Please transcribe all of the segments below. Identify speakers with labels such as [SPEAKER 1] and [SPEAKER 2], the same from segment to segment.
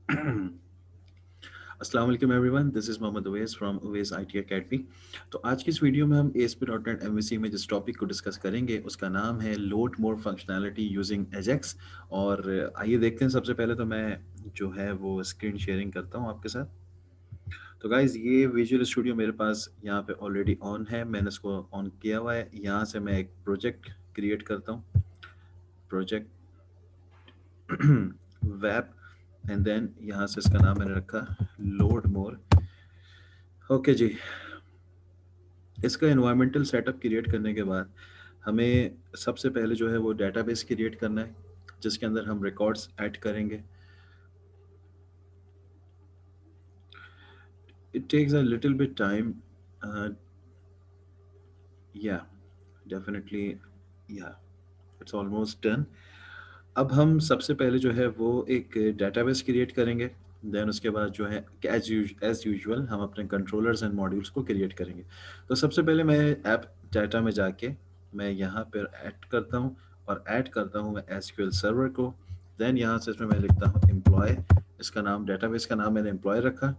[SPEAKER 1] अस्सलाम वालेकुम everyone, this is Mohammad Uwais from Uwais IT academy. तो आज की इस वीडियो में हम ASP.NET MVC में जिस टॉपिक को डिस्कस करेंगे उसका नाम है लोड मोर फंक्शनैलिटी यूजिंग एजेक्स। और आइए देखते हैं। सबसे पहले तो मैं जो है वो स्क्रीन शेयरिंग करता हूँ आपके साथ। तो गाइज ये विजुअल स्टूडियो मेरे पास यहाँ पे ऑलरेडी ऑन है, मैंने इसको ऑन किया हुआ है। यहाँ से मैं एक प्रोजेक्ट क्रिएट करता हूँ, प्रोजेक्ट वेब, एंड देन यहाँ से इसका नाम मैंने रखा लोड मोर। ओके जी। इसका एनवायरमेंटल सेटअप क्रिएट करने के बाद हमें सबसे पहले जो है वो डेटाबेस क्रिएट करना है जिसके अंदर हम रिकॉर्ड्स ऐड करेंगे। It takes a little bit time, yeah definitely, yeah it's almost done. अब हम सबसे पहले जो है वो एक डेटाबेस क्रिएट करेंगे। देन उसके बाद जो है एज यूजुअल हम अपने कंट्रोलर्स एंड मॉड्यूल्स को क्रिएट करेंगे। तो सबसे पहले मैं ऐप डाटा में जाके मैं यहाँ पर ऐड करता हूँ, और ऐड करता हूँ मैं एसक्यूएल सर्वर को। देन यहाँ से इसमें मैं लिखता हूँ एम्प्लॉय। इसका नाम, डेटाबेस का नाम मैंने एम्प्लॉय रखा।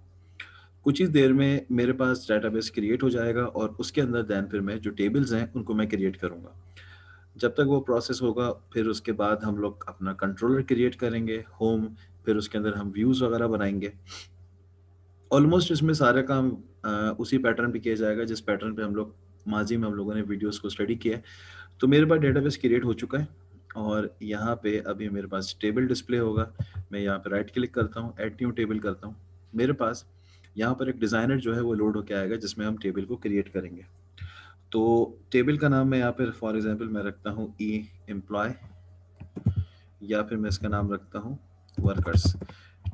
[SPEAKER 1] कुछ ही देर में मेरे पास डेटाबेस क्रिएट हो जाएगा और उसके अंदर देन फिर मैं जो टेबल्स हैं उनको मैं क्रिएट करूँगा। जब तक वो प्रोसेस होगा फिर उसके बाद हम लोग अपना कंट्रोलर क्रिएट करेंगे, होम। फिर उसके अंदर हम व्यूज़ वगैरह बनाएंगे। ऑलमोस्ट इसमें सारा काम उसी पैटर्न पे किया जाएगा जिस पैटर्न पे हम लोग माजी में हम लोगों ने वीडियोस को स्टडी किया है। तो मेरे पास डेटाबेस क्रिएट हो चुका है और यहाँ पे अभी मेरे पास टेबल डिस्प्ले होगा। मैं यहाँ पे राइट क्लिक करता हूँ, ऐड न्यू टेबल करता हूँ। मेरे पास यहाँ पर एक डिज़ाइनर जो है वो लोड होके आएगा जिसमें हम टेबल को क्रिएट करेंगे। तो टेबल का नाम मैं यहाँ पर फॉर एग्जांपल मैं रखता हूँ ई एम्प्लॉय, या फिर मैं इसका नाम रखता हूँ वर्कर्स।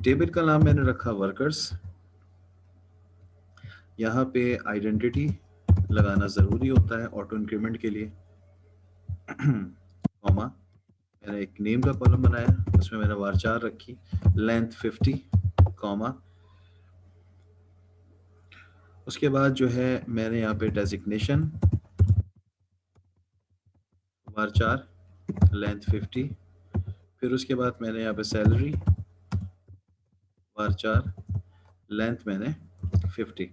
[SPEAKER 1] टेबल का नाम मैंने रखा वर्कर्स। यहाँ पे आइडेंटिटी लगाना ज़रूरी होता है ऑटो इंक्रीमेंट के लिए। कॉमा, मैंने एक नेम का कॉलम बनाया, उसमें मैंने varchar रखी, लेंथ 50, कॉमा। उसके बाद जो है मैंने यहाँ पे डेजिग्नेशन varchar, लेंथ 50। फिर उसके बाद मैंने यहाँ पे सैलरी varchar, लेंथ मैंने 50।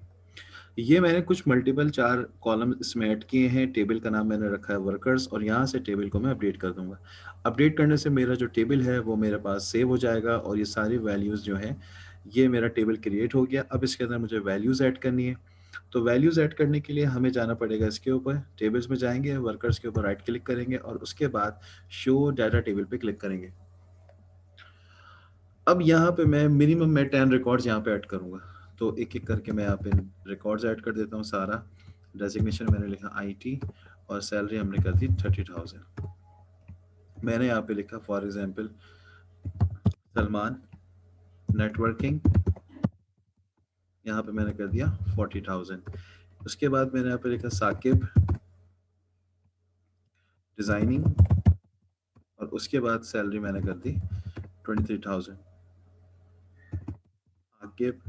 [SPEAKER 1] ये मैंने कुछ मल्टीपल 4 कॉलम इसमें ऐड किए हैं। टेबल का नाम मैंने रखा है वर्कर्स, और यहाँ से टेबल को मैं अपडेट कर दूंगा। अपडेट करने से मेरा जो टेबल है वो मेरे पास सेव हो जाएगा और ये सारी वैल्यूज़ जो हैं, ये मेरा टेबल क्रिएट हो गया। अब इसके अंदर मुझे वैल्यूज़ ऐड करनी है। तो वैल्यूज़ ऐड करने के लिए हमें जाना पड़ेगा इसके ऊपर, टेबल्स में जाएंगे, वर्कर्स के ऊपर राइट क्लिक करेंगे और उसके बाद शो डाटा टेबल पे क्लिक करेंगे। अब यहाँ पे मैं 10 रिकॉर्ड्स यहाँ पे ऐड करूँगा। तो एक एक करके मैं यहाँ पे रिकॉर्ड्स ऐड कर देता हूँ सारा। डेजिग्नेशन मैंने लिखा IT, और सैलरी हमने कर दी 30,000। मैंने यहाँ पे लिखा फॉर एग्जांपल सलमान नेटवर्किंग, यहाँ पे मैंने कर दिया 40,000। उसके बाद मैंने यहाँ पे लिखा साकिब डिज़ाइनिंग, और उसके बाद सैलरी मैंने कर दी 23,000। साकिब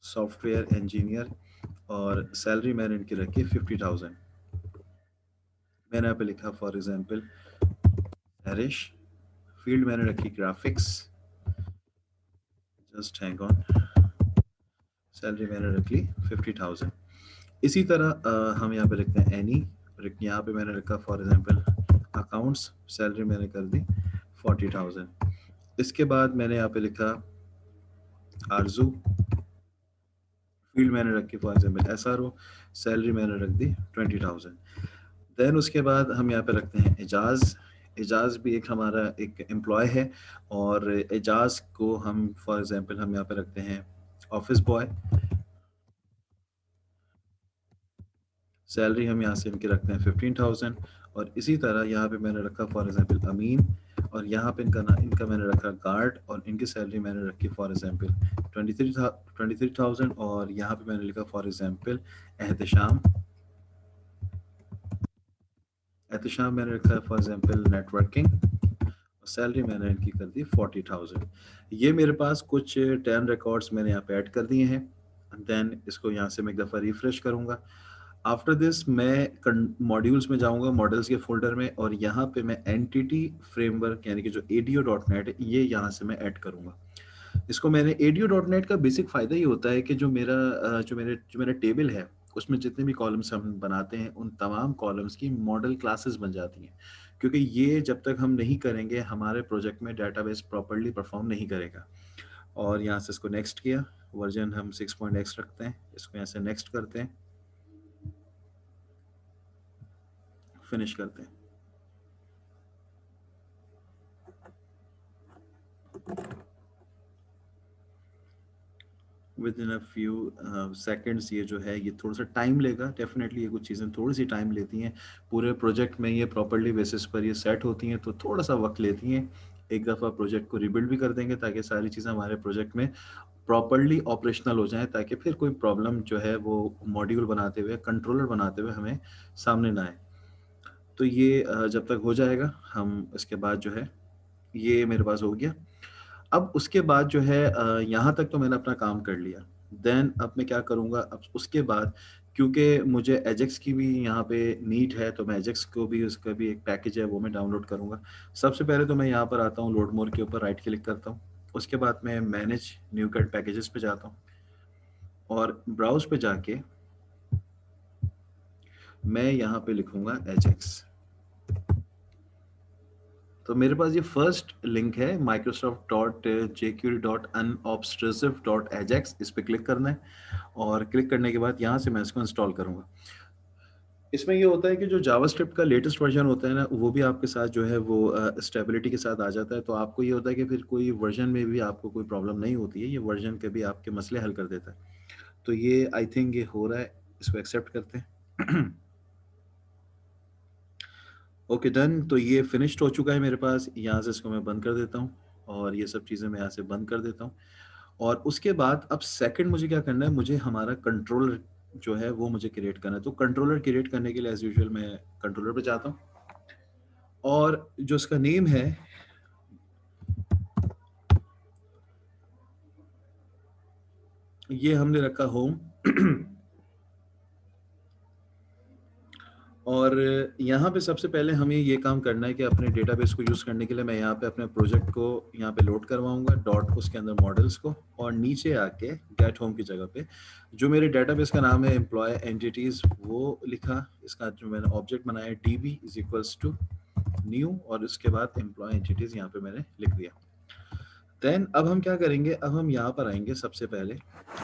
[SPEAKER 1] सॉफ्टवेयर इंजीनियर, और सैलरी मैंने इनकी रखी 50,000। मैंने यहाँ पे लिखा फॉर एग्जांपल नरिश, फील्ड मैंने रखी graphics, just hang on, salary मैंने रख ली 50,000। इसी तरह हम यहाँ पे लिखते हैं एनी, यहाँ पे मैंने रखा फॉर एग्जांपल अकाउंट्स, सैलरी मैंने कर दी 40,000। इसके बाद मैंने यहाँ पे लिखा आरजू, फील्ड मैंने रखी फॉर एग्जांपल SRO, सैलरी मैंने रख दी 20,000। देन उसके बाद हम यहाँ पे रखते हैं एजाज। एजाज भी एक हमारा एक एम्प्लॉय है, और एजाज को हम फॉर एग्जांपल हम यहाँ पे रखते हैं ऑफिस बॉय। सैलरी हम यहाँ से इनकी रखते हैं 15,000। और इसी तरह यहाँ पे मैंने रखा फॉर एग्जांपल अमीन, और यहाँ पे इनका मैंने रखा गार्ड, और इनकी सैलरी मैंने रखी फॉर एग्जांपल 23,000। और यहाँ पे मैंने लिखा फॉर एग्जांपल एहतशाम, एहतशाम मैंने रखा है फॉर एग्जांपल नेटवर्किंग, और सैलरी मैंने इनकी कर दी 40,000। ये मेरे पास कुछ 10 रिकॉर्ड्स मैंने यहाँ पे ऐड कर दिए हैं। देन इसको यहाँ से मैं एक दफ़ा रिफ्रेश करूँगा। आफ्टर दिस मैं मॉड्यूल्स में जाऊंगा, मॉडल्स के फोल्डर में, और यहाँ पे मैं एंटिटी फ्रेमवर्क यानी कि जो ADO.NET है ये यहाँ से मैं ऐड करूँगा। इसको मैंने ADO.NET का बेसिक फ़ायदा ये होता है कि जो मेरा टेबल है, उसमें जितने भी कॉलम्स हम बनाते हैं, उन तमाम कॉलम्स की मॉडल क्लासेस बन जाती हैं। क्योंकि ये जब तक हम नहीं करेंगे, हमारे प्रोजेक्ट में डेटाबेस प्रॉपर्ली परफ़ॉर्म नहीं करेगा। और यहाँ से इसको नेक्स्ट किया, वर्ज़न हम 6.x रखते हैं, इसको यहाँ से नेक्स्ट करते हैं, फिनिश करते हैं। With in a few seconds ये जो है ये थोड़ा सा टाइम लेगा डेफिनेटली। ये कुछ चीज़ें थोड़ी सी टाइम लेती हैं, पूरे प्रोजेक्ट में ये प्रॉपर्ली बेसिस पर ये सेट होती हैं, तो थोड़ा सा वक्त लेती हैं। एक दफ़ा प्रोजेक्ट को रिबिल्ड भी कर देंगे ताकि सारी चीज़ें हमारे प्रोजेक्ट में प्रॉपर्ली ऑपरेशनल हो जाएं, ताकि फिर कोई प्रॉब्लम जो है वो मॉड्यूल बनाते हुए, कंट्रोलर बनाते हुए हमें सामने ना आए। तो ये जब तक हो जाएगा, हम इसके बाद जो है ये मेरे पास हो गया। अब उसके बाद जो है यहाँ तक तो मैंने अपना काम कर लिया। देन अब मैं क्या करूँगा, अब उसके बाद क्योंकि मुझे एजेक्स की भी यहाँ पे नीड है, तो मैं एजेक्स को भी, उसका भी एक पैकेज है वो मैं डाउनलोड करूँगा। सबसे पहले तो मैं यहाँ पर आता हूँ, लोड मोर के ऊपर राइट क्लिक करता हूँ। उसके बाद मैं मैनेज न्यू कट पैकेजेस पे जाता हूँ और ब्राउज पे जाके मैं यहाँ पे लिखूँगा एजेक्स। तो मेरे पास ये फर्स्ट लिंक है microsoft.jquery.unobtrusive.ajax, इस पे क्लिक करना है और क्लिक करने के बाद यहाँ से मैं इसको इंस्टॉल करूँगा। इसमें ये होता है कि जो जावास्क्रिप्ट का लेटेस्ट वर्जन होता है ना, वो भी आपके साथ जो है वो स्टेबिलिटी के साथ आ जाता है। तो आपको ये होता है कि फिर कोई वर्जन में भी आपको कोई प्रॉब्लम नहीं होती है, ये वर्जन के भी आपके मसले हल कर देता है। तो ये आई थिंक ये हो रहा है, इसको एक्सेप्ट करते हैं। Okay done. तो ये फिनिश्ड हो चुका है मेरे पास। यहाँ से इसको मैं बंद कर देता हूँ और ये सब चीज़ें मैं यहाँ से बंद कर देता हूँ। और उसके बाद अब सेकंड मुझे क्या करना है, मुझे हमारा कंट्रोलर जो है वो मुझे क्रिएट करना है। तो कंट्रोलर क्रिएट करने के लिए एज यूजुअल मैं कंट्रोलर पे जाता हूँ और जो इसका नेम है ये हमने रखा होम। और यहाँ पे सबसे पहले हमें ये काम करना है कि अपने डेटाबेस को यूज़ करने के लिए मैं यहाँ पे अपने प्रोजेक्ट को यहाँ पे लोड करवाऊंगा, डॉट उसके अंदर मॉडल्स को, और नीचे आके गेट होम की जगह पे जो मेरे डेटाबेस का नाम है एम्प्लॉय एंटिटीज वो लिखा। इसका जो मैंने ऑब्जेक्ट बनाया DB is equals to new और उसके बाद एम्प्लॉय एंटिटीज यहाँ पे मैंने लिख दिया। देन अब हम क्या करेंगे, अब हम यहाँ पर आएंगे सबसे पहले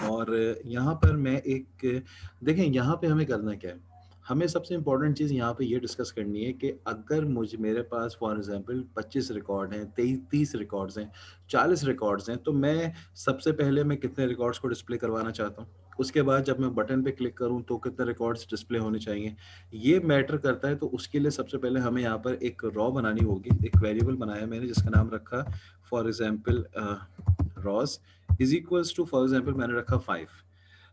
[SPEAKER 1] और यहाँ पर मैं एक देखें यहाँ पे हमें करना क्या है। हमें सबसे इम्पोर्टेंट चीज़ यहाँ पे ये डिस्कस करनी है कि अगर मुझे मेरे पास फॉर एग्जांपल 25 रिकॉर्ड हैं, 30 रिकॉर्ड्स हैं, 40 रिकॉर्ड्स हैं, तो मैं सबसे पहले मैं कितने रिकॉर्ड्स को डिस्प्ले करवाना चाहता हूँ। उसके बाद जब मैं बटन पे क्लिक करूँ तो कितने रिकॉर्ड्स डिस्प्ले होने चाहिए, ये मैटर करता है। तो उसके लिए सबसे पहले हमें यहाँ पर एक रॉ बनानी होगी। एक वेरिएबल बनाया मैंने जिसका नाम रखा for example rows is equals to, for example मैंने रखा 5।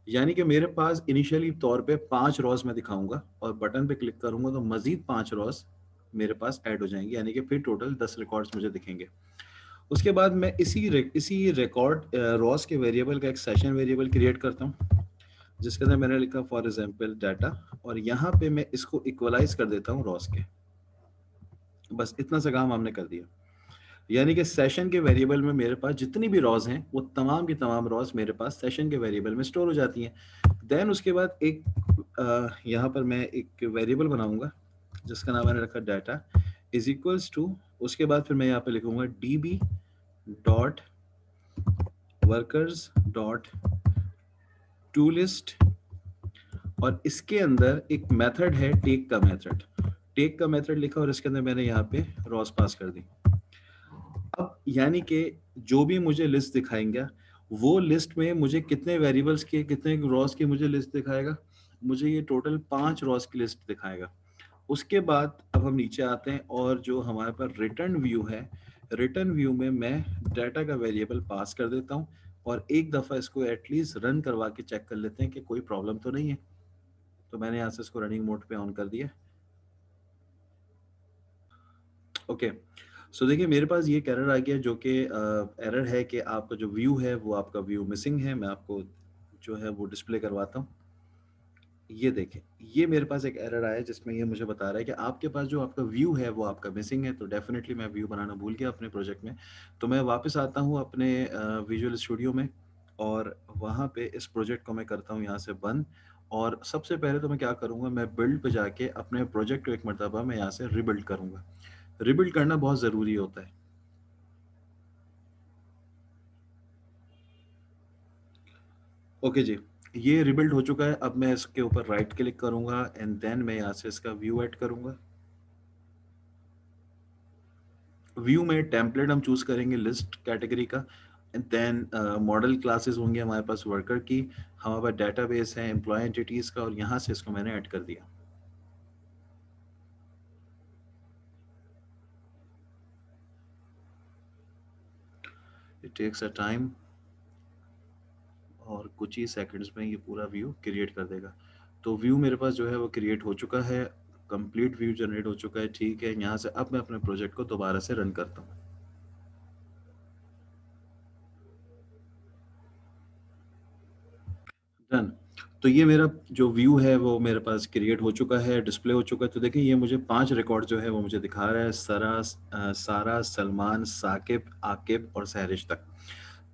[SPEAKER 1] यानी कि मेरे पास इनिशियली तौर पे 5 रॉस मैं दिखाऊंगा और बटन पे क्लिक करूंगा तो मजीद 5 रॉस मेरे पास ऐड हो जाएंगे, यानी कि फिर टोटल 10 रिकॉर्ड्स मुझे दिखेंगे। उसके बाद मैं इसी रिकॉर्ड रॉस के वेरिएबल का एक सेशन वेरिएबल क्रिएट करता हूँ जिसके अंदर मैंने लिखा फॉर एग्जाम्पल डाटा, और यहाँ पे मैं इसको इक्वलाइज कर देता हूँ रॉस के। बस इतना सा काम हमने कर दिया। यानी कि सेशन के वेरिएबल में मेरे पास जितनी भी रॉज हैं वो तमाम की तमाम रॉज मेरे पास सेशन के वेरिएबल में स्टोर हो जाती हैं। देन उसके बाद एक यहाँ पर मैं एक वेरिएबल बनाऊंगा जिसका नाम मैंने रखा डाटा इज इक्वल्स टू, उसके बाद फिर मैं यहाँ पे लिखूंगा DB dot workers dot to list, और इसके अंदर एक मेथड है टेक का मेथड। टेक का मेथड लिखा और इसके अंदर मैंने यहाँ पे रॉस पास कर दी। अब यानी कि जो भी मुझे लिस्ट दिखाएंगे वो लिस्ट में मुझे कितने वेरिएबल्स के, कितने रॉस की मुझे लिस्ट दिखाएगा, मुझे ये टोटल 5 रॉस की लिस्ट दिखाएगा। उसके बाद अब हम नीचे आते हैं और जो हमारे पास रिटर्न व्यू है, रिटर्न व्यू में मैं डाटा का वेरिएबल पास कर देता हूँ और एक दफ़ा इसको एटलीस्ट रन करवा के चेक कर लेते हैं कि कोई प्रॉब्लम तो नहीं है। तो मैंने यहाँ से इसको रनिंग मोड पे ऑन कर दिया। ओके सो देखिए मेरे पास ये एरर आ गया जो कि एरर है कि आपका जो व्यू है वो आपका व्यू मिसिंग है। मैं आपको जो है वो डिस्प्ले करवाता हूँ। ये देखें, ये मेरे पास एक एरर आया है जिसमें ये मुझे बता रहा है कि आपके पास जो आपका व्यू है वो आपका मिसिंग है। तो डेफिनेटली मैं व्यू बनाना भूल गया अपने प्रोजेक्ट में। तो मैं वापस आता हूँ अपने विजुअल स्टूडियो में और वहाँ पे इस प्रोजेक्ट को मैं करता हूँ यहाँ से बंद। और सबसे पहले तो मैं क्या करूँगा, मैं बिल्ड पे जाके अपने प्रोजेक्ट को एक मरतबा मैं यहाँ से रिबिल्ड करूँगा। रिबिल्ड करना बहुत ज़रूरी होता है। ओके जी, ये रिबिल्ड हो चुका है। अब मैं इसके ऊपर राइट क्लिक करूँगा एंड देन मैं यहाँ से इसका व्यू ऐड करूँगा। व्यू में टेम्पलेट हम चूज करेंगे लिस्ट कैटेगरी का। देन मॉडल क्लासेस होंगे हमारे पास वर्कर की, हमारे पास डेटाबेस है एम्प्लॉय एंटिटीज का, और यहाँ से इसको मैंने ऐड कर दिया। इट टेक्स अ टाइम, और कुछ ही सेकंड्स में ये पूरा व्यू क्रिएट कर देगा। तो व्यू मेरे पास जो है वो क्रिएट हो चुका है, कंप्लीट व्यू जनरेट हो चुका है। ठीक है, यहाँ से अब मैं अपने प्रोजेक्ट को दोबारा से रन करता हूँ। डन। तो ये मेरा जो व्यू है वो मेरे पास क्रिएट हो चुका है, डिस्प्ले हो चुका है। तो देखिए, ये मुझे 5 रिकॉर्ड जो है वो मुझे दिखा रहा है, सारा, सलमान, साकिब, आकिब और सहरिश तक।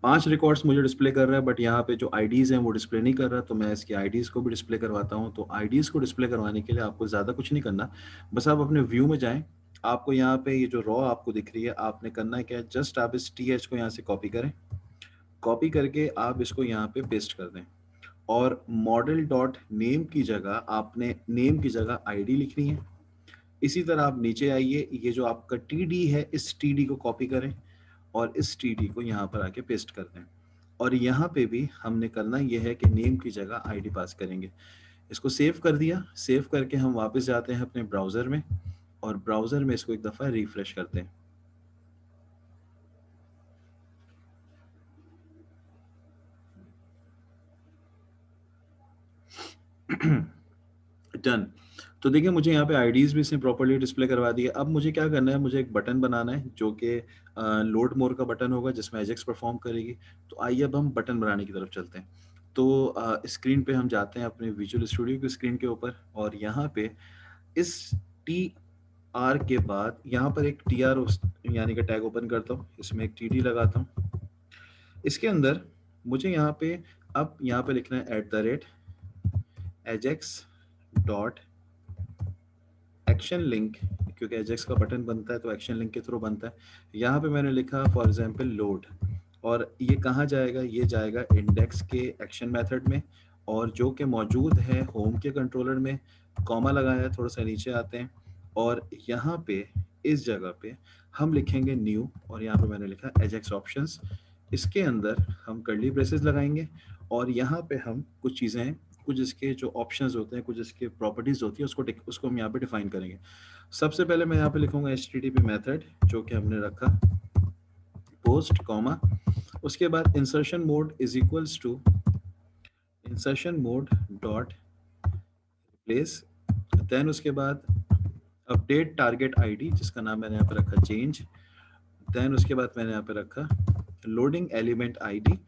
[SPEAKER 1] 5 रिकॉर्ड्स मुझे डिस्प्ले कर रहा है, बट यहाँ पे जो आईडीज़ हैं वो डिस्प्ले नहीं कर रहा। तो मैं इसकी आईडीज़ को भी डिस्प्ले करवाता हूँ। तो आईडीज़ को डिस्प्ले करवाने के लिए आपको ज़्यादा कुछ नहीं करना, बस आप अपने व्यू में जाएँ। आपको यहाँ पे ये जो रॉ आपको दिख रही है, आपने करना है क्या है, जस्ट आप इस टीएच को यहाँ से कॉपी करें। कॉपी करके आप इसको यहाँ पे पेस्ट कर दें, और मॉडल डॉट नेम की जगह आपने नेम की जगह आईडी लिखनी है। इसी तरह आप नीचे आइए, ये जो आपका टीडी है, इस टीडी को कॉपी करें और इस टीडी को यहाँ पर आके पेस्ट कर दें। और यहाँ पे भी हमने करना ये है कि नेम की जगह आईडी पास करेंगे। इसको सेव कर दिया। सेव करके हम वापस जाते हैं अपने ब्राउज़र में, और ब्राउज़र में इसको एक दफ़ा रिफ्रेश करते हैं। डन। तो देखिए, मुझे यहाँ पे आईडीज़ भी इसने प्रॉपर्ली डिस्प्ले करवा दी है। अब मुझे क्या करना है, मुझे एक बटन बनाना है जो कि लोड मोर का बटन होगा जिसमें एजेक्स परफॉर्म करेगी। तो आइए अब हम बटन बनाने की तरफ चलते हैं। तो स्क्रीन पे हम जाते हैं अपने विजुअल स्टूडियो की स्क्रीन के ऊपर, और यहाँ पे इस टी आर के बाद यहाँ पर एक टी आर यानी कि टैग ओपन करता हूँ, इसमें एक टी डी लगाता हूँ। इसके अंदर मुझे यहाँ पे अब यहाँ पे लिखना है @ एजेक्स डॉट एक्शन लिंक, क्योंकि एजेक्स का बटन बनता है तो एक्शन लिंक के थ्रू बनता है। यहाँ पे मैंने लिखा फॉर एग्जांपल लोड, और ये कहाँ जाएगा, ये जाएगा इंडेक्स के एक्शन मेथड में, और जो कि मौजूद है होम के कंट्रोलर में। कॉमा लगाया है, थोड़ा सा नीचे आते हैं, और यहाँ पे इस जगह पे हम लिखेंगे न्यू, और यहाँ पे मैंने लिखा एजेक्स ऑप्शंस। इसके अंदर हम कर्ली ब्रेसेस लगाएंगे, और यहाँ पे हम कुछ चीज़ें, कुछ इसके जो ऑप्शंस होते हैं, कुछ इसके प्रॉपर्टीज होती है, उसको हम यहाँ पे डिफाइन करेंगे। सबसे पहले मैं यहाँ पे लिखूंगा HTTP मेथड जो कि हमने रखा, पोस्ट कॉमा, उसके बाद insertion mode is equals to insertion mode dot replace, then उसके बाद अपडेट टारगेट आईडी जिसका नाम मैंने यहाँ पे रखा चेंज, देन उसके बाद मैंने यहाँ पे रखा लोडिंग एलिमेंट आईडी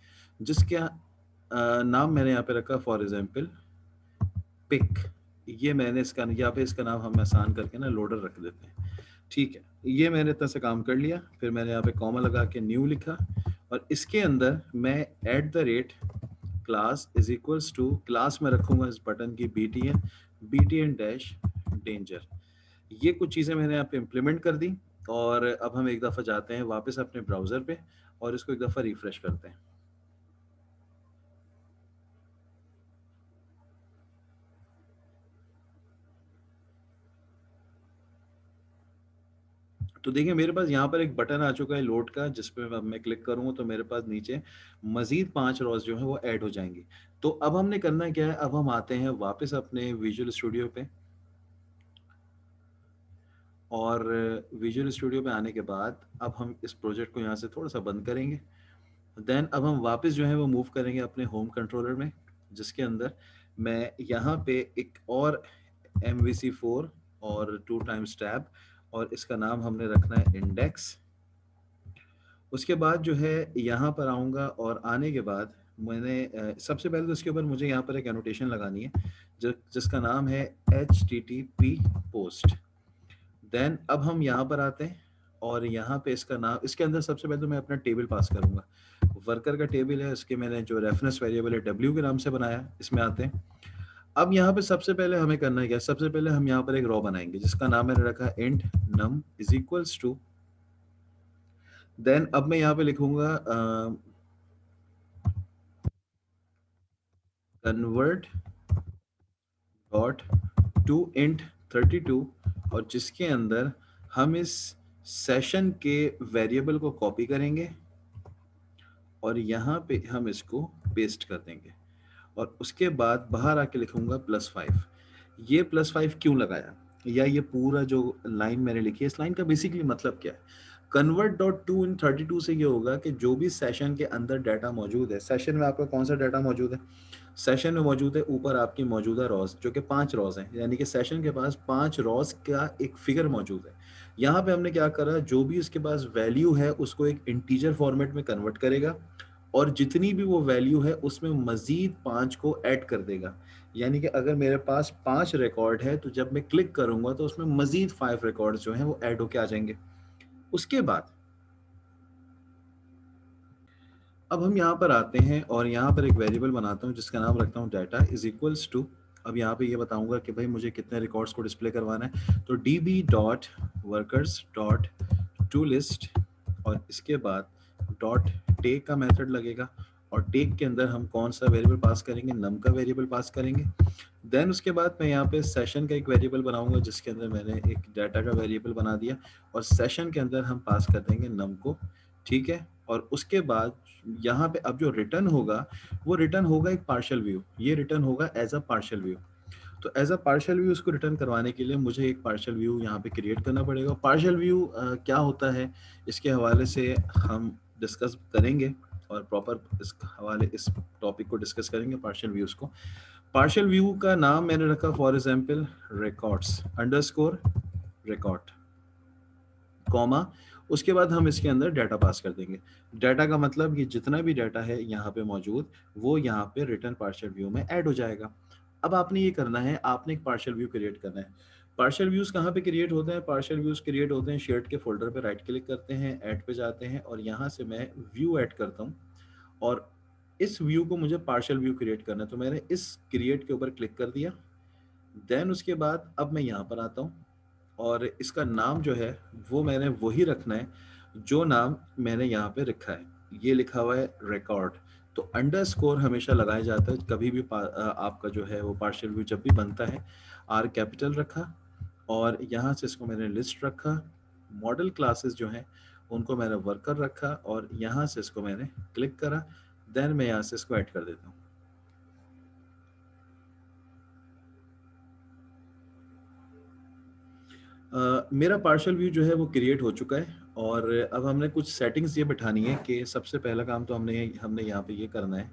[SPEAKER 1] जिसके नाम मैंने यहाँ पे रखा फॉर एग्जांपल पिक। ये मैंने इसका यहाँ पे इसका नाम हम आसान करके ना लोडर रख देते हैं। ठीक है, ये मैंने इतना से काम कर लिया। फिर मैंने यहाँ पे कॉमा लगा के न्यू लिखा, और इसके अंदर मैं class is equals to class में रखूंगा इस बटन की BTN डैश डेंजर। ये कुछ चीज़ें मैंने यहाँ पे इम्प्लीमेंट कर दी, और अब हम एक दफ़ा जाते हैं वापस अपने ब्राउज़र पे और इसको एक दफ़ा रिफ्रेश करते हैं। तो देखिए, मेरे पास यहाँ पर एक बटन आ चुका है लोड का, जिस पे अब मैं क्लिक करूँगा तो मेरे पास नीचे मज़ीद 5 रॉज़ जो हैं वो ऐड हो जाएँगी। तो अब हमने करना क्या है, अब हम आते हैं वापस अपने विजुअल स्टूडियो पे, और विजुअल स्टूडियो पे आने के बाद अब हम इस प्रोजेक्ट को यहाँ से थोड़ा-सा बंद करेंगे। देन अब हम वापस जो है वो मूव करेंगे अपने होम कंट्रोलर में, जिसके अंदर मैं यहाँ पे एक और MVC4 और 2 टाइम्स टैब, और इसका नाम हमने रखना है इंडेक्स। उसके बाद जो है यहाँ पर आऊँगा और आने के बाद मैंने सबसे पहले तो इसके ऊपर मुझे यहाँ पर एक एनोटेशन लगानी है जिसका नाम है HTTP पोस्ट। देन अब हम यहाँ पर आते हैं और यहाँ पे इसका नाम, इसके अंदर सबसे पहले तो मैं अपना टेबल पास करूँगा। वर्कर का टेबल है, उसके मैंने जो रेफरेंस वेरिएबल है W के नाम से बनाया, इसमें आते हैं। अब यहाँ पे सबसे पहले हमें करना है क्या, सबसे पहले हम यहाँ पर एक रॉ बनाएंगे जिसका नाम मैंने रखा int num is equals to, then अब मैं यहाँ पे लिखूंगा कन्वर्ट डॉट टू इंट 32, और जिसके अंदर हम इस सेशन के वेरिएबल को कॉपी करेंगे और यहाँ पे हम इसको पेस्ट कर देंगे और उसके बाद बाहर आके लिखूंगा +5। ये +5 क्यों लगाया, या ये पूरा जो लाइन मैंने लिखी है, इस लाइन का बेसिकली मतलब क्या है। कन्वर्ट डॉट टू इन 32 से ये होगा कि जो भी सेशन के अंदर डाटा मौजूद है, सेशन में आपका कौन सा डाटा मौजूद है, सेशन में मौजूद है ऊपर आपकी मौजूदा रॉज जो कि 5 रॉज हैं, यानी कि सेशन के पास 5 रॉज का एक फिगर मौजूद है। यहाँ पे हमने क्या करा, जो भी इसके पास वैल्यू है उसको एक इंटीजर फॉर्मेट में कन्वर्ट करेगा और जितनी भी वो वैल्यू है उसमें मजीद 5 को ऐड कर देगा। यानी कि अगर मेरे पास 5 रिकॉर्ड है तो जब मैं क्लिक करूंगा तो उसमें मजीद 5 रिकॉर्ड जो हैं वो ऐड होके आ जाएंगे। उसके बाद अब हम यहाँ पर आते हैं और यहाँ पर एक वेरिएबल बनाता हूँ जिसका नाम रखता हूँ डाटा इज इक्वल्स टू। अब यहाँ पे ये बताऊंगा कि भाई मुझे कितने रिकॉर्ड्स को डिस्प्ले करवाना है, तो db dot workers dot to list और इसके बाद डॉट टेक का मेथड लगेगा और टेक के अंदर हम कौन सा वेरिएबल पास करेंगे, नम का वेरिएबल पास करेंगे। देन उसके बाद मैं यहाँ पे सेशन का एक वेरिएबल बनाऊंगा जिसके अंदर मैंने एक डाटा का वेरिएबल बना दिया और सेशन के अंदर हम पास कर देंगे नम को, ठीक है। और उसके बाद यहाँ पे अब जो रिटर्न होगा वो रिटर्न होगा एक पार्शियल व्यू, ये रिटर्न होगा एज अ पार्शियल व्यू। तो एज अ पार्शियल व्यू उसको रिटर्न करवाने के लिए मुझे एक पार्शियल व्यू यहाँ पे क्रिएट करना पड़ेगा। पार्शियल व्यू क्या होता है इसके हवाले से हम डिस्कस करेंगे और प्रॉपर इस हवाले इस टॉपिक को डिस्कस करेंगे पार्शियल व्यूज को। पार्शियल व्यू का नाम मैंने रखा for example records underscore record comma, उसके बाद हम इसके अंदर डाटा पास कर देंगे। डाटा का मतलब ये जितना भी डाटा है यहाँ पे मौजूद वो यहाँ पे रिटर्न पार्शियल व्यू में ऐड हो जाएगा। अब आपने ये करना है, आपने एक पार्शियल व्यू क्रिएट करना है। पार्शियल व्यूज कहाँ पे क्रिएट होते हैं, पार्शियल व्यूज क्रिएट होते हैं शेयर्ड के फोल्डर पे राइट क्लिक करते हैं, ऐड पे जाते हैं और यहाँ से मैं व्यू ऐड करता हूँ और इस व्यू को मुझे पार्शियल व्यू क्रिएट करना है, तो मैंने इस क्रिएट के ऊपर क्लिक कर दिया। देन उसके बाद अब मैं यहाँ पर आता हूँ और इसका नाम जो है वो मैंने वही रखना है जो नाम मैंने यहाँ पे रखा है, ये लिखा हुआ है रिकॉर्ड। तो अंडरस्कोर हमेशा लगाया जाता है कभी भी आपका जो है वो पार्शियल व्यू जब भी बनता है। आर कैपिटल रखा और यहाँ से इसको मैंने लिस्ट रखा, मॉडल क्लासेस जो हैं उनको मैंने वर्कर रखा और यहाँ से इसको मैंने क्लिक करा। देन मैं यहाँ से इसको ऐड कर देता हूँ। मेरा पार्शियल व्यू जो है वो क्रिएट हो चुका है और अब हमने कुछ सेटिंग्स ये बिठानी है कि सबसे पहला काम तो हमने हमने यहाँ पे ये करना है।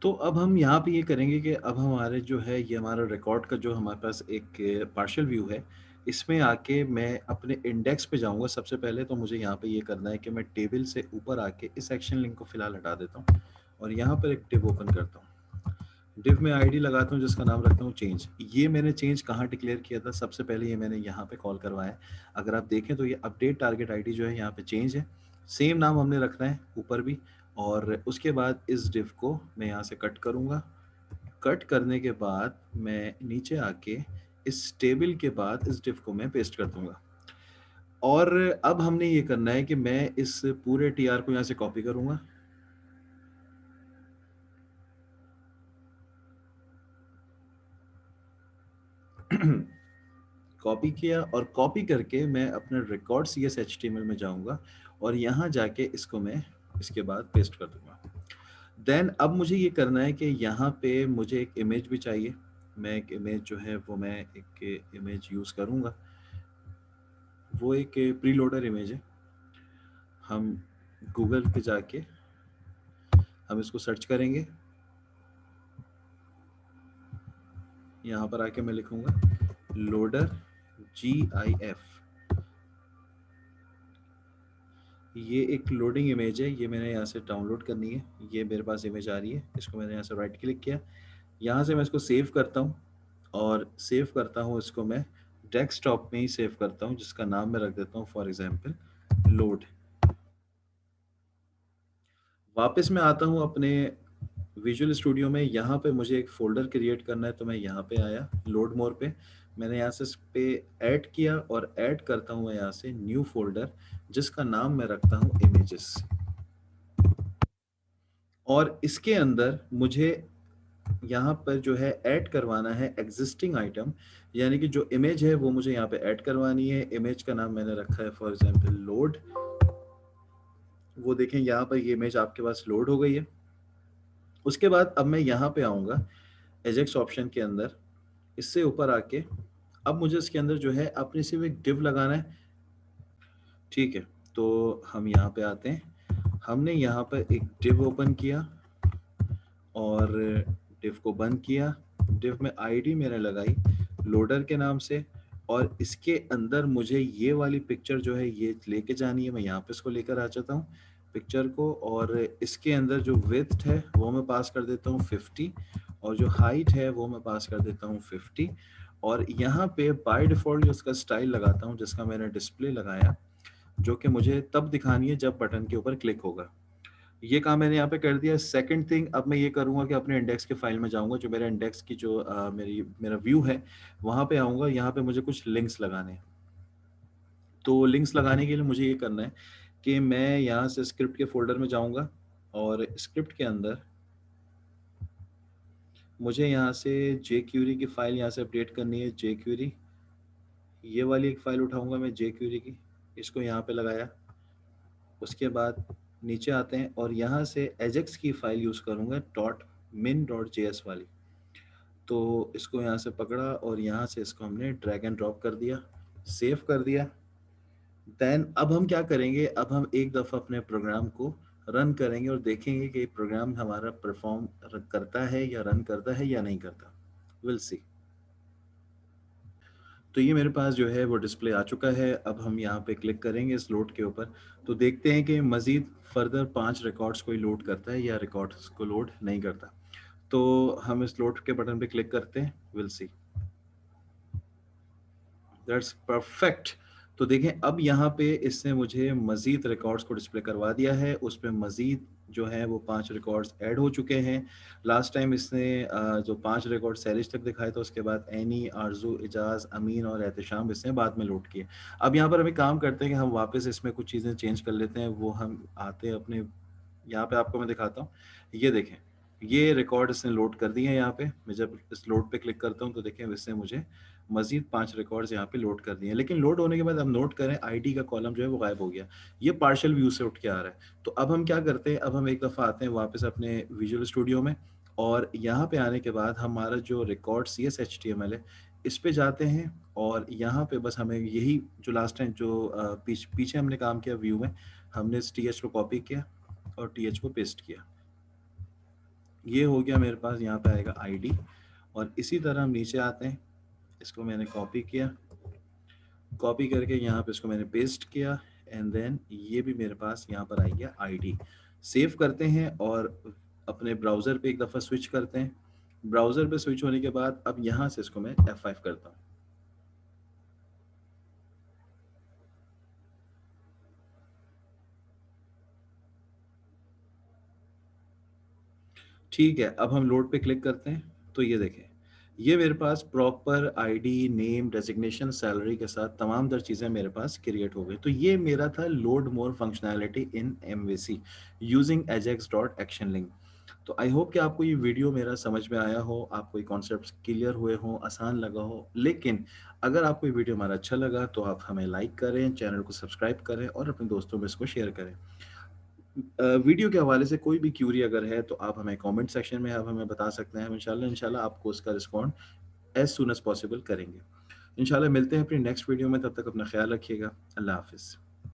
[SPEAKER 1] तो अब हम यहाँ पे ये करेंगे कि अब हमारे जो है ये हमारा रिकॉर्ड का जो हमारे पास एक पार्शियल व्यू है, इसमें आके मैं अपने इंडेक्स पे जाऊँगा। सबसे पहले तो मुझे यहाँ पे ये करना है कि मैं टेबल से ऊपर आके इस एक्शन लिंक को फिलहाल हटा देता हूँ और यहाँ पर एक टिब ओपन करता हूँ। डिव में आईडी लगाता हूँ जिसका नाम रखता हूँ चेंज। ये मैंने चेंज कहाँ डिक्लेयर किया था, सबसे पहले ये मैंने यहाँ पे कॉल करवाया है। अगर आप देखें तो ये अपडेट टारगेट आईडी जो है यहाँ पे चेंज है, सेम नाम हमने रखना है ऊपर भी। और उसके बाद इस डिव को मैं यहाँ से कट करूँगा। कट करने के बाद मैं नीचे आके इस टेबल के बाद इस डिव को मैं पेस्ट कर दूंगा। और अब हमने ये करना है कि मैं इस पूरे टीआर को यहाँ से कॉपी करूँगा कॉपी किया और कॉपी करके मैं अपने रिकॉर्ड CSHTML में जाऊंगा और यहाँ जाके इसको मैं इसके बाद पेस्ट कर दूंगा। देन अब मुझे ये करना है कि यहाँ पे मुझे एक इमेज भी चाहिए। मैं एक इमेज जो है वो मैं एक इमेज यूज़ करूँगा, वो एक प्री लोडर इमेज है। हम गूगल पे जाके हम इसको सर्च करेंगे, यहाँ पर आके मैं लिखूँगा लोडर GIF। ये एक लोडिंग इमेज है, ये मैंने यहाँ से डाउनलोड करनी है। ये मेरे पास इमेज आ रही है, इसको मैंने यहाँ से राइट क्लिक किया, यहाँ से मैं इसको सेव करता हूँ और सेव करता हूँ इसको मैं डेस्कटॉप में ही सेव करता हूँ, जिसका नाम मैं रख देता हूँ फॉर एग्जांपल लोड। वापस मैं आता हूँ अपने विजुअल स्टूडियो में, यहाँ पे मुझे एक फ़ोल्डर क्रिएट करना है, तो मैं यहाँ पे आया लोड मोर पे, मैंने यहाँ से इस पे ऐड किया और ऐड करता हूँ मैं यहाँ से न्यू फ़ोल्डर, जिसका नाम मैं रखता हूँ इमेजेस। और इसके अंदर मुझे यहाँ पर जो है ऐड करवाना है एग्जिस्टिंग आइटम, यानी कि जो इमेज है वो मुझे यहाँ पे ऐड करवानी है। इमेज का नाम मैंने रखा है फॉर एग्जांपल लोड। वो देखें यहाँ पर ये इमेज आपके पास लोड हो गई है। उसके बाद अब मैं यहाँ पे आऊँगा एजेक्स ऑप्शन के अंदर, इससे ऊपर आके अब मुझे इसके अंदर जो है अपनी सिर्फ एक डिव लगाना है। ठीक है, तो हम यहाँ पे आते हैं, हमने यहाँ पर एक डिव ओपन किया और डिव को बंद किया। डिव में आईडी मैंने लगाई लोडर के नाम से, और इसके अंदर मुझे ये वाली पिक्चर जो है ये लेके जानी है। मैं यहाँ पे इसको लेकर आ जाता हूँ पिक्चर को, और इसके अंदर जो विड्थ है वो मैं पास कर देता हूँ 50, और जो हाइट है वो मैं पास कर देता हूँ 50। और यहाँ पे बाय डिफ़ॉल्ट जो उसका स्टाइल लगाता हूँ, जिसका मैंने डिस्प्ले लगाया, जो कि मुझे तब दिखानी है जब बटन के ऊपर क्लिक होगा। ये काम मैंने यहाँ पे कर दिया। सेकंड थिंग, अब मैं ये करूँगा कि अपने इंडेक्स के फाइल में जाऊँगा, जो मेरा इंडेक्स की जो मेरा व्यू है वहाँ पे आऊँगा। यहाँ पे मुझे कुछ लिंक्स लगाने हैं। तो लिंक्स लगाने के लिए मुझे ये करना है कि मैं यहाँ से स्क्रिप्ट के फ़ोल्डर में जाऊँगा, और स्क्रिप्ट के अंदर मुझे यहाँ से जेक्वेरी की फ़ाइल यहाँ से अपडेट करनी है। जेक्वेरी, ये वाली एक फ़ाइल उठाऊँगा मैं जेक्वेरी की, इसको यहाँ पे लगाया। उसके बाद नीचे आते हैं और यहाँ से एजेक्स की फ़ाइल यूज़ करूँगा .min.js वाली। तो इसको यहाँ से पकड़ा और यहाँ से इसको हमने ड्रैग एंड ड्रॉप कर दिया, सेव कर दिया। देन अब हम क्या करेंगे, अब हम एक दफ़ा अपने प्रोग्राम को रन करेंगे और देखेंगे कि प्रोग्राम हमारा परफॉर्म करता है या रन करता है या नहीं करता। Will see. तो ये मेरे पास जो है वो डिस्प्ले आ चुका है। अब हम यहाँ पे क्लिक करेंगे इस लोड के ऊपर, तो देखते हैं कि मज़ीद फर्दर 5 रिकॉर्ड्स को ही लोड करता है या रिकॉर्ड्स को लोड नहीं करता। तो हम इस लोड के बटन पे क्लिक करते हैं, विल सी। That's perfect. तो देखें अब यहाँ पे इसने मुझे मज़ीद रिकॉर्ड्स को डिस्प्ले करवा दिया है। उसमें मज़ीद जो है वो 5 रिकॉर्ड्स ऐड हो चुके हैं। लास्ट टाइम इसने जो 5 रिकॉर्ड सैरिज तक दिखाए, तो उसके बाद एनी, आरजू, इजाज़, अमीन और एहतशाम इसने बाद में लोड किए। अब यहाँ पर हम एक काम करते हैं कि हम वापस इसमें कुछ चीज़ें चेंज कर लेते हैं। वो हम आते हैं अपने, यहाँ पे आपको मैं दिखाता हूँ। ये देखें, ये रिकॉर्ड इसने लोड कर दिए हैं यहाँ पे। मैं जब इस लोड पे क्लिक करता हूँ तो देखें इसने मुझे मज़ीद 5 रिकॉर्ड्स यहाँ पे लोड कर दिए हैं। लेकिन लोड होने के बाद हम नोट करें आईडी का कॉलम जो है वो गायब हो गया। ये पार्शियल व्यू से उठ के आ रहा है। तो अब हम क्या करते हैं, अब हम एक दफ़ा आते हैं वापस अपने विजुअल स्टूडियो में, और यहाँ पे आने के बाद हमारा जो रिकॉर्ड CSHTML है, इस पे जाते हैं, और यहाँ पे बस हमें यही जो लास्ट टाइम जो पीछे हमने काम किया व्यू में, हमने इस TH को कॉपी किया और TH को पेस्ट किया। ये हो गया मेरे पास, यहाँ पे आएगा आईडी। और इसी तरह हम नीचे आते हैं, इसको मैंने कॉपी किया, कॉपी करके यहाँ पे इसको मैंने पेस्ट किया, एंड देन ये भी मेरे पास यहाँ पर आई गया आईडी। सेव करते हैं और अपने ब्राउज़र पे एक दफ़ा स्विच करते हैं। ब्राउज़र पे स्विच होने के बाद अब यहाँ से इसको मैं F5 करता हूँ। ठीक है, अब हम लोड पे क्लिक करते हैं, तो ये देखें, ये मेरे पास proper ID, name, designation, salary के साथ तमाम तर चीज़ें मेरे पास क्रिएट हो गई। तो ये मेरा था लोड मोर फंक्शनैलिटी इन MVC यूजिंग ajax.actionlink। तो आई होप कि आपको ये वीडियो मेरा समझ में आया हो, आपको ये कॉन्सेप्ट्स क्लियर हुए हों, आसान लगा हो। लेकिन अगर आपको ये वीडियो हमारा अच्छा लगा तो आप हमें लाइक करें, चैनल को सब्सक्राइब करें और अपने दोस्तों में इसको शेयर करें। वीडियो के हवाले से कोई भी क्यूरी अगर है तो आप हमें कमेंट सेक्शन में आप हमें बता सकते हैं। हम इंशाल्लाह आपको उसका respond as soon as possible करेंगे। इंशाल्लाह मिलते हैं अपनी नेक्स्ट वीडियो में, तब तक अपना ख्याल रखिएगा। अल्लाह हाफिज़।